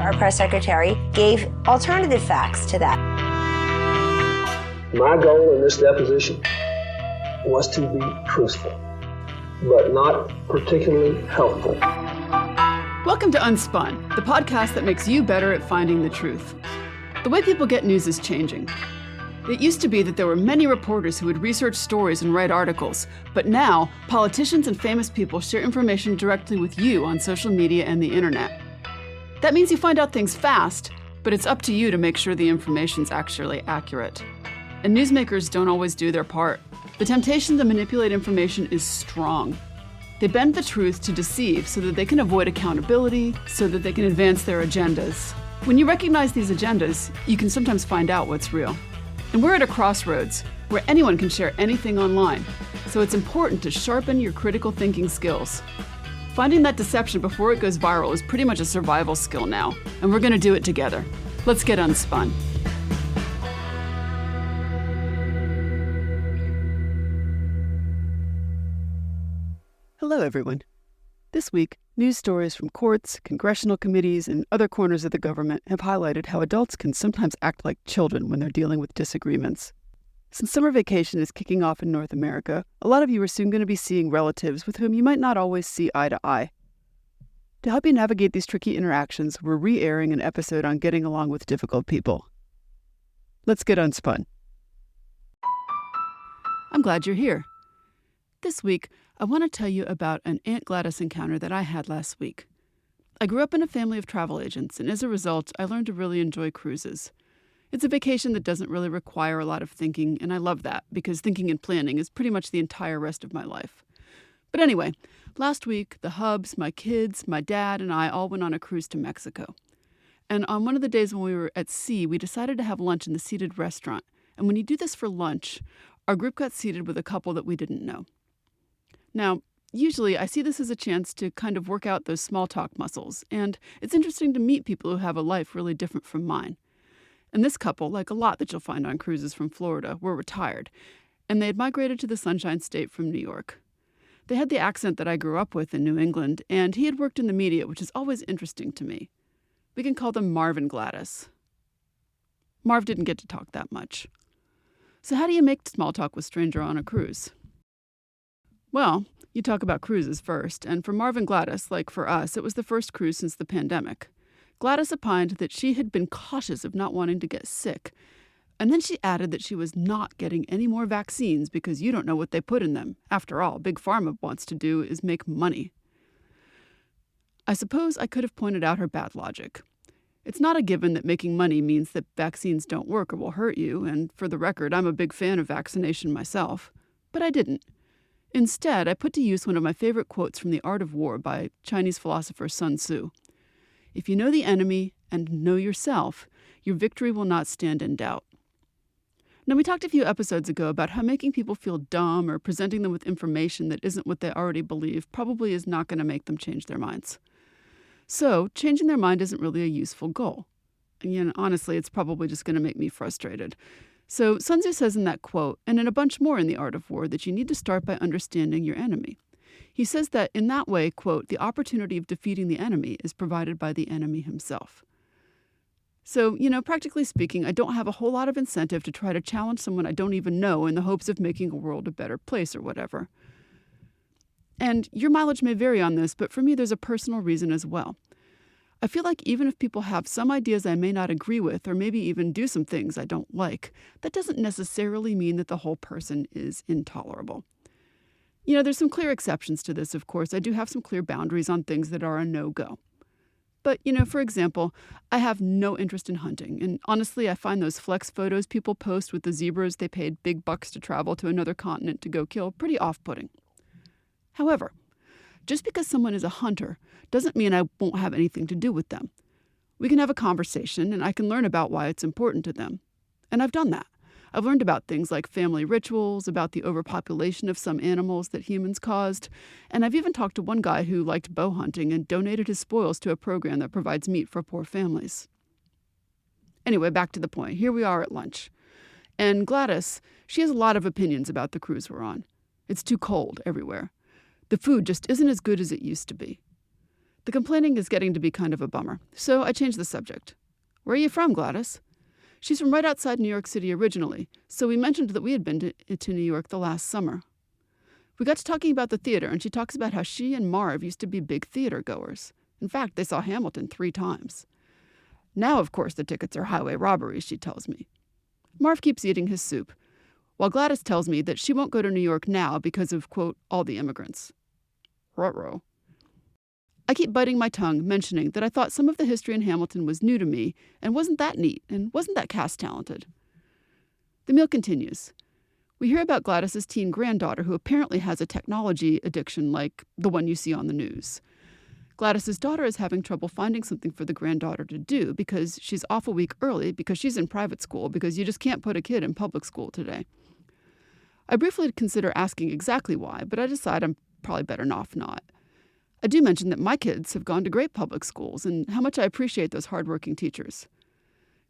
our press secretary, gave alternative facts to that. My goal in this deposition was to be truthful, but not particularly helpful. Welcome to UnSpun, the podcast that makes you better at finding the truth. The way people get news is changing. It used to be that there were many reporters who would research stories and write articles, but now politicians and famous people share information directly with you on social media and the internet. That means you find out things fast, but it's up to you to make sure the information's actually accurate. And newsmakers don't always do their part. The temptation to manipulate information is strong. They bend the truth to deceive so that they can avoid accountability, so that they can advance their agendas. When you recognize these agendas, you can sometimes find out what's real. And we're at a crossroads where anyone can share anything online, so it's important to sharpen your critical thinking skills. Finding that deception before it goes viral is pretty much a survival skill now, and we're going to do it together. Let's get unspun. Hello, everyone. This week, news stories from courts, congressional committees, and other corners of the government have highlighted how adults can sometimes act like children when they're dealing with disagreements. Since summer vacation is kicking off in North America, a lot of you are soon going to be seeing relatives with whom you might not always see eye to eye. To help you navigate these tricky interactions, we're re-airing an episode on getting along with difficult people. Let's get unspun. I'm glad you're here. This week, I want to tell you about an Aunt Gladys encounter that I had last week. I grew up in a family of travel agents, and as a result, I learned to really enjoy cruises. It's a vacation that doesn't really require a lot of thinking, and I love that, because thinking and planning is pretty much the entire rest of my life. But anyway, last week, the Hubs, my kids, my dad, and I all went on a cruise to Mexico. And on one of the days when we were at sea, we decided to have lunch in the seated restaurant. And when you do this for lunch, our group got seated with a couple that we didn't know. Now, usually I see this as a chance to kind of work out those small talk muscles, and it's interesting to meet people who have a life really different from mine. And this couple, like a lot that you'll find on cruises from Florida, were retired, and they had migrated to the Sunshine State from New York. They had the accent that I grew up with in New England, and he had worked in the media, which is always interesting to me. We can call them Marv and Gladys. Marv didn't get to talk that much. So how do you make small talk with a stranger on a cruise? Well, you talk about cruises first, and for Marv and Gladys, like for us, it was the first cruise since the pandemic. Gladys opined that she had been cautious of not wanting to get sick, and then she added that she was not getting any more vaccines because you don't know what they put in them. After all, Big Pharma wants to do is make money. I suppose I could have pointed out her bad logic. It's not a given that making money means that vaccines don't work or will hurt you, and for the record, I'm a big fan of vaccination myself. But I didn't. Instead, I put to use one of my favorite quotes from The Art of War by Chinese philosopher Sun Tzu. If you know the enemy and know yourself, your victory will not stand in doubt. Now, we talked a few episodes ago about how making people feel dumb or presenting them with information that isn't what they already believe probably is not going to make them change their minds. So, changing their mind isn't really a useful goal. And honestly, it's probably just going to make me frustrated. So Sun Tzu says in that quote, and in a bunch more in The Art of War, that you need to start by understanding your enemy. He says that in that way, quote, the opportunity of defeating the enemy is provided by the enemy himself. So, practically speaking, I don't have a whole lot of incentive to try to challenge someone I don't even know in the hopes of making a world a better place or whatever. And your mileage may vary on this, but for me, there's a personal reason as well. I feel like even if people have some ideas I may not agree with, or maybe even do some things I don't like, that doesn't necessarily mean that the whole person is intolerable. There's some clear exceptions to this, of course. I do have some clear boundaries on things that are a no-go. But, for example, I have no interest in hunting. And honestly, I find those flex photos people post with the zebras they paid big bucks to travel to another continent to go kill pretty off-putting. However, just because someone is a hunter doesn't mean I won't have anything to do with them. We can have a conversation, and I can learn about why it's important to them. And I've done that. I've learned about things like family rituals, about the overpopulation of some animals that humans caused, and I've even talked to one guy who liked bow hunting and donated his spoils to a program that provides meat for poor families. Anyway, back to the point. Here we are at lunch. And Gladys, she has a lot of opinions about the cruise we're on. It's too cold everywhere. The food just isn't as good as it used to be. The complaining is getting to be kind of a bummer, so I changed the subject. Where are you from, Gladys? She's from right outside New York City originally, so we mentioned that we had been to New York the last summer. We got to talking about the theater, and she talks about how she and Marv used to be big theater goers. In fact, they saw Hamilton 3 times. Now, of course, the tickets are highway robberies, she tells me. Marv keeps eating his soup, while Gladys tells me that she won't go to New York now because of, quote, all the immigrants. Ruh-roh. I keep biting my tongue, mentioning that I thought some of the history in Hamilton was new to me and wasn't that neat and wasn't that cast talented. The meal continues. We hear about Gladys's teen granddaughter who apparently has a technology addiction like the one you see on the news. Gladys's daughter is having trouble finding something for the granddaughter to do because she's off a week early because she's in private school because you just can't put a kid in public school today. I briefly consider asking exactly why, but I decide I'm probably better off not. I do mention that my kids have gone to great public schools and how much I appreciate those hardworking teachers.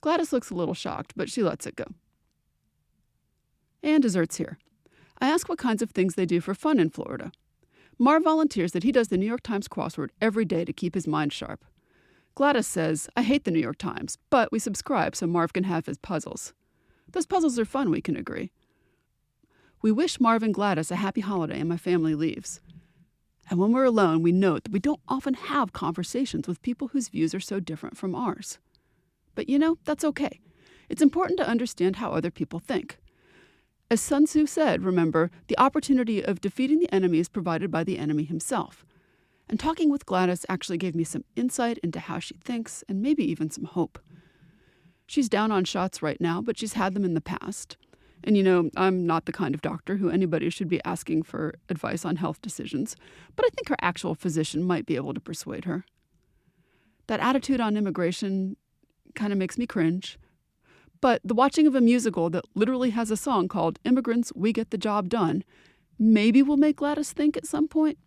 Gladys looks a little shocked, but she lets it go. And dessert's here. I ask what kinds of things they do for fun in Florida. Marv volunteers that he does the New York Times crossword every day to keep his mind sharp. Gladys says, I hate the New York Times, but we subscribe so Marv can have his puzzles. Those puzzles are fun, we can agree. We wish Marv and Gladys a happy holiday and my family leaves. And when we're alone, we note that we don't often have conversations with people whose views are so different from ours. But that's okay. It's important to understand how other people think. As Sun Tzu said, remember, the opportunity of defeating the enemy is provided by the enemy himself. And talking with Gladys actually gave me some insight into how she thinks and maybe even some hope. She's down on shots right now, but she's had them in the past. And I'm not the kind of doctor who anybody should be asking for advice on health decisions, but I think her actual physician might be able to persuade her. That attitude on immigration kind of makes me cringe. But the watching of a musical that literally has a song called Immigrants, We Get the Job Done maybe will make Gladys think at some point.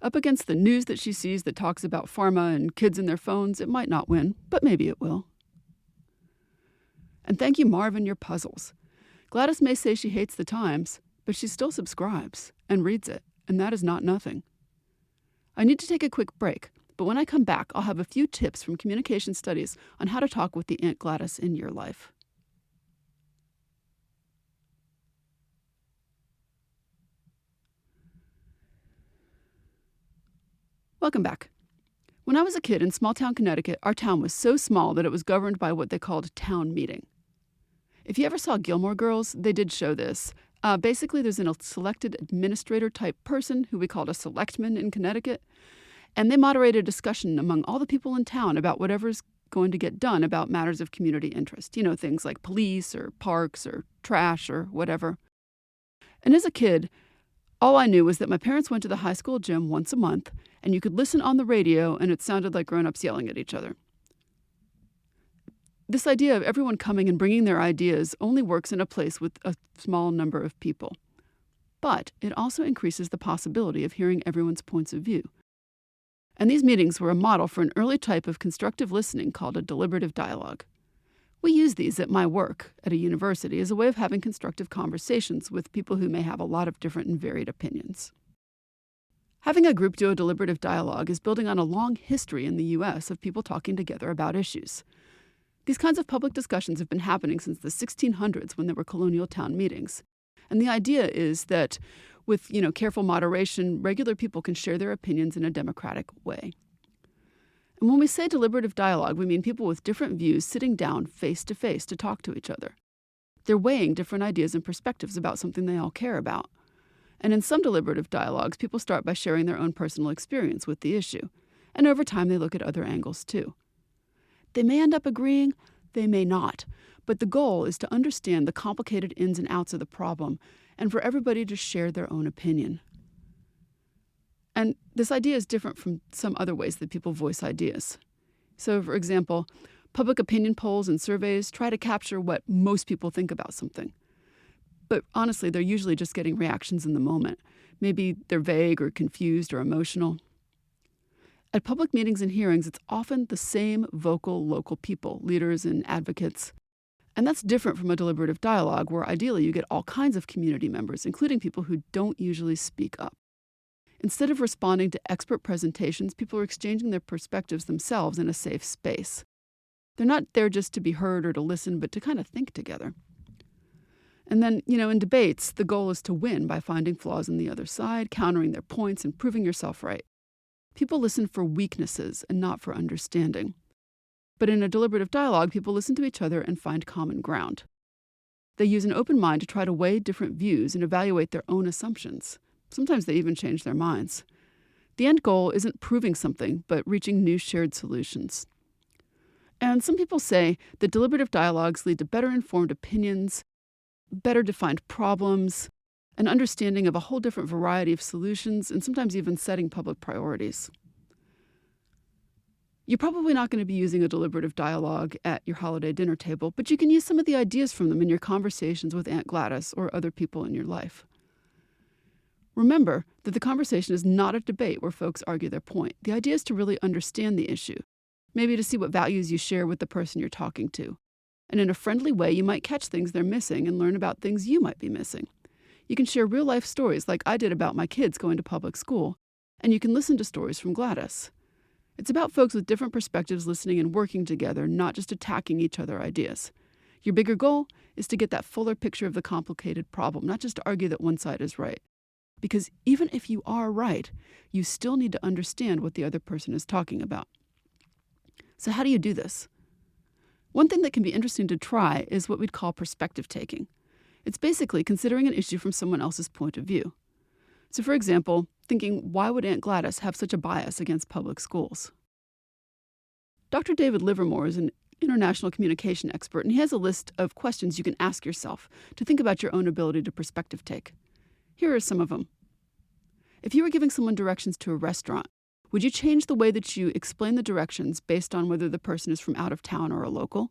Up against the news that she sees that talks about pharma and kids and their phones, it might not win, but maybe it will. And thank you, Marv, and your puzzles. Gladys may say she hates the Times, but she still subscribes and reads it, and that is not nothing. I need to take a quick break, but when I come back, I'll have a few tips from communication studies on how to talk with the Aunt Gladys in your life. Welcome back. When I was a kid in small-town Connecticut, our town was so small that it was governed by what they called town meeting. If you ever saw Gilmore Girls, they did show this. Basically, there's a selected administrator-type person who we called a selectman in Connecticut, and they moderate a discussion among all the people in town about whatever's going to get done about matters of community interest. Things like police or parks or trash or whatever. And as a kid, all I knew was that my parents went to the high school gym once a month, and you could listen on the radio, and it sounded like grown-ups yelling at each other. This idea of everyone coming and bringing their ideas only works in a place with a small number of people. But it also increases the possibility of hearing everyone's points of view. And these meetings were a model for an early type of constructive listening called a deliberative dialogue. We use these at my work at a university as a way of having constructive conversations with people who may have a lot of different and varied opinions. Having a group do a deliberative dialogue is building on a long history in the U.S. of people talking together about issues. These kinds of public discussions have been happening since the 1600s when there were colonial town meetings. And the idea is that with, careful moderation, regular people can share their opinions in a democratic way. And when we say deliberative dialogue, we mean people with different views sitting down face to face to talk to each other. They're weighing different ideas and perspectives about something they all care about. And in some deliberative dialogues, people start by sharing their own personal experience with the issue. And over time, they look at other angles too. They may end up agreeing, they may not. But the goal is to understand the complicated ins and outs of the problem and for everybody to share their own opinion. And this idea is different from some other ways that people voice ideas. So, for example, public opinion polls and surveys try to capture what most people think about something. But honestly, they're usually just getting reactions in the moment. Maybe they're vague or confused or emotional. At public meetings and hearings, it's often the same vocal local people, leaders and advocates. And that's different from a deliberative dialogue where ideally you get all kinds of community members, including people who don't usually speak up. Instead of responding to expert presentations, people are exchanging their perspectives themselves in a safe space. They're not there just to be heard or to listen, but to kind of think together. And then, in debates, the goal is to win by finding flaws in the other side, countering their points, and proving yourself right. People listen for weaknesses and not for understanding. But in a deliberative dialogue, people listen to each other and find common ground. They use an open mind to try to weigh different views and evaluate their own assumptions. Sometimes they even change their minds. The end goal isn't proving something, but reaching new shared solutions. And some people say that deliberative dialogues lead to better informed opinions, better defined problems, an understanding of a whole different variety of solutions, and sometimes even setting public priorities. You're probably not going to be using a deliberative dialogue at your holiday dinner table, but you can use some of the ideas from them in your conversations with Aunt Gladys or other people in your life. Remember that the conversation is not a debate where folks argue their point. The idea is to really understand the issue, maybe to see what values you share with the person you're talking to. And in a friendly way, you might catch things they're missing and learn about things you might be missing. You can share real-life stories like I did about my kids going to public school, and you can listen to stories from Gladys. It's about folks with different perspectives listening and working together, not just attacking each other's ideas. Your bigger goal is to get that fuller picture of the complicated problem, not just to argue that one side is right. Because even if you are right, you still need to understand what the other person is talking about. So how do you do this? One thing that can be interesting to try is what we'd call perspective taking. It's basically considering an issue from someone else's point of view. So for example, thinking, why would Aunt Gladys have such a bias against public schools? Dr. David Livermore is an international communication expert, and he has a list of questions you can ask yourself to think about your own ability to perspective take. Here are some of them. If you were giving someone directions to a restaurant, would you change the way that you explain the directions based on whether the person is from out of town or a local?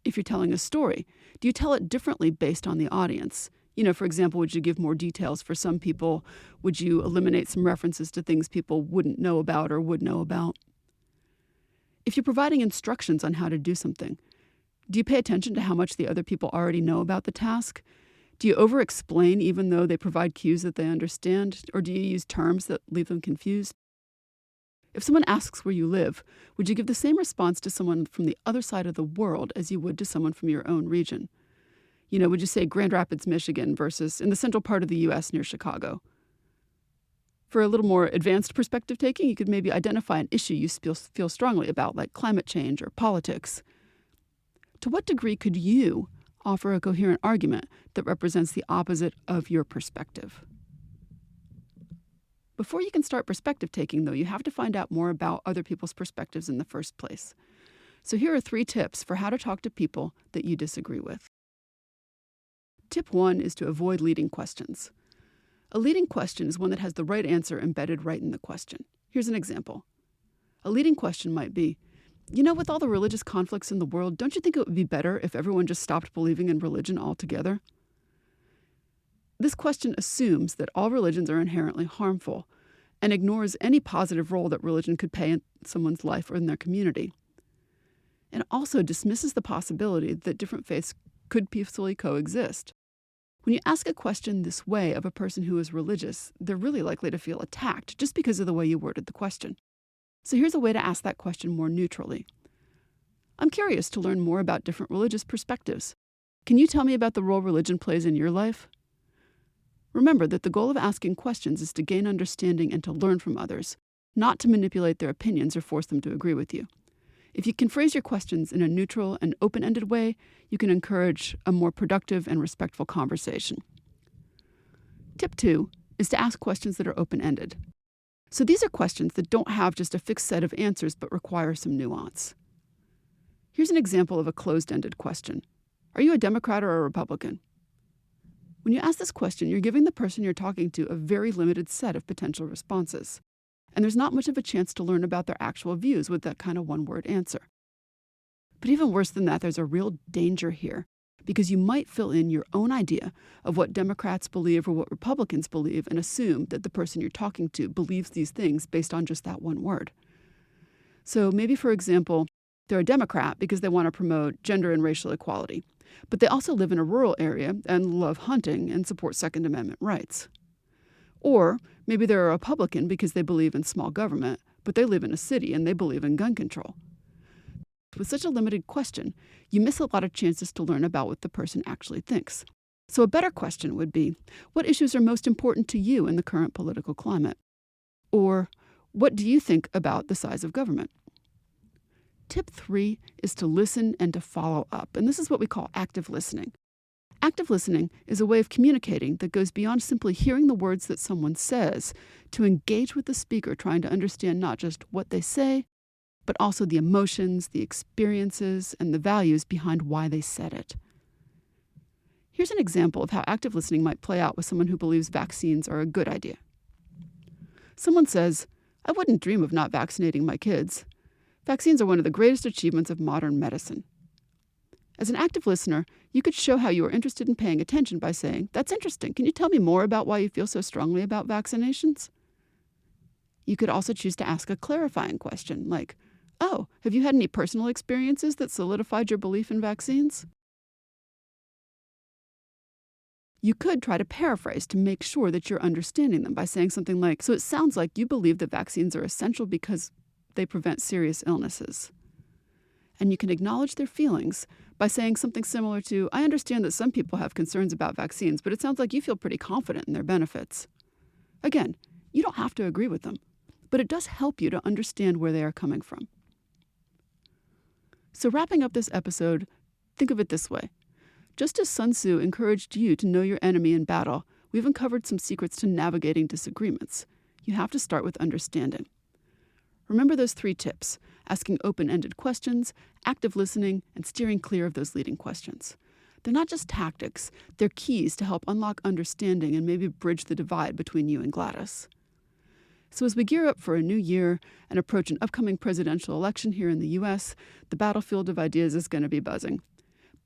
If you're telling a story, do you tell it differently based on the audience? For example, would you give more details for some people? Would you eliminate some references to things people wouldn't know about or would know about? If you're providing instructions on how to do something, do you pay attention to how much the other people already know about the task? Do you over-explain even though they provide cues that they understand? Or do you use terms that leave them confused? If someone asks where you live, would you give the same response to someone from the other side of the world as you would to someone from your own region? Would you say Grand Rapids, Michigan versus in the central part of the U.S. near Chicago? For a little more advanced perspective taking, you could maybe identify an issue you feel strongly about, like climate change or politics. To what degree could you offer a coherent argument that represents the opposite of your perspective? Before you can start perspective taking, though, you have to find out more about other people's perspectives in the first place. So here are 3 tips for how to talk to people that you disagree with. Tip 1 is to avoid leading questions. A leading question is one that has the right answer embedded right in the question. Here's an example. A leading question might be, with all the religious conflicts in the world, don't you think it would be better if everyone just stopped believing in religion altogether? This question assumes that all religions are inherently harmful and ignores any positive role that religion could play in someone's life or in their community. It also dismisses the possibility that different faiths could peacefully coexist. When you ask a question this way of a person who is religious, they're really likely to feel attacked just because of the way you worded the question. So here's a way to ask that question more neutrally. I'm curious to learn more about different religious perspectives. Can you tell me about the role religion plays in your life? Remember that the goal of asking questions is to gain understanding and to learn from others, not to manipulate their opinions or force them to agree with you. If you can phrase your questions in a neutral and open-ended way, you can encourage a more productive and respectful conversation. Tip 2 is to ask questions that are open-ended. So these are questions that don't have just a fixed set of answers but require some nuance. Here's an example of a closed-ended question. Are you a Democrat or a Republican? When you ask this question, you're giving the person you're talking to a very limited set of potential responses. And there's not much of a chance to learn about their actual views with that kind of one-word answer. But even worse than that, there's a real danger here, because you might fill in your own idea of what Democrats believe or what Republicans believe and assume that the person you're talking to believes these things based on just that one word. So maybe, for example, they're a Democrat because they want to promote gender and racial equality, but they also live in a rural area and love hunting and support Second Amendment rights. Or maybe they're a Republican because they believe in small government, but they live in a city and they believe in gun control. With such a limited question, you miss a lot of chances to learn about what the person actually thinks. So a better question would be, what issues are most important to you in the current political climate? Or, what do you think about the size of government? Tip 3 is to listen and to follow up, and this is what we call active listening. Active listening is a way of communicating that goes beyond simply hearing the words that someone says to engage with the speaker, trying to understand not just what they say, but also the emotions, the experiences, and the values behind why they said it. Here's an example of how active listening might play out with someone who believes vaccines are a good idea. Someone says, "I wouldn't dream of not vaccinating my kids. Vaccines are one of the greatest achievements of modern medicine." As an active listener, you could show how you are interested in paying attention by saying, "That's interesting. Can you tell me more about why you feel so strongly about vaccinations?" You could also choose to ask a clarifying question like, "Oh, have you had any personal experiences that solidified your belief in vaccines?" You could try to paraphrase to make sure that you're understanding them by saying something like, "So it sounds like you believe that vaccines are essential because they prevent serious illnesses." And you can acknowledge their feelings by saying something similar to, "I understand that some people have concerns about vaccines, but it sounds like you feel pretty confident in their benefits." Again, you don't have to agree with them, but it does help you to understand where they are coming from. So wrapping up this episode, think of it this way. Just as Sun Tzu encouraged you to know your enemy in battle, we've uncovered some secrets to navigating disagreements. You have to start with understanding. Remember those 3 tips: asking open-ended questions, active listening, and steering clear of those leading questions. They're not just tactics, they're keys to help unlock understanding and maybe bridge the divide between you and Gladys. So as we gear up for a new year and approach an upcoming presidential election here in the U.S., the battlefield of ideas is going to be buzzing.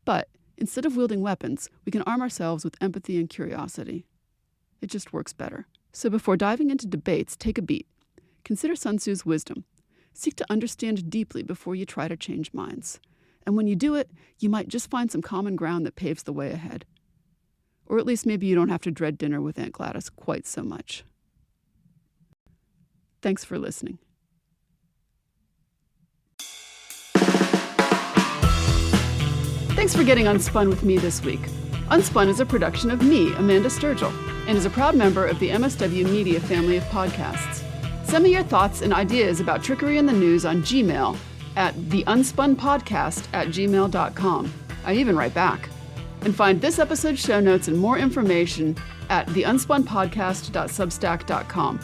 But instead of wielding weapons, we can arm ourselves with empathy and curiosity. It just works better. So before diving into debates, take a beat. Consider Sun Tzu's wisdom. Seek to understand deeply before you try to change minds. And when you do it, you might just find some common ground that paves the way ahead. Or at least maybe you don't have to dread dinner with Aunt Gladys quite so much. Thanks for listening. Thanks for getting Unspun with me this week. Unspun is a production of me, Amanda Sturgill, and is a proud member of the MSW Media family of podcasts. Send me your thoughts and ideas about trickery in the news on Gmail at theunspunpodcast@gmail.com. I even write back. And find this episode's show notes and more information at theunspunpodcast.substack.com.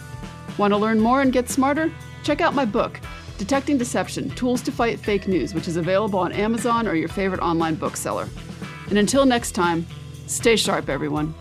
Want to learn more and get smarter? Check out my book, Detecting Deception: Tools to Fight Fake News, which is available on Amazon or your favorite online bookseller. And until next time, stay sharp, everyone.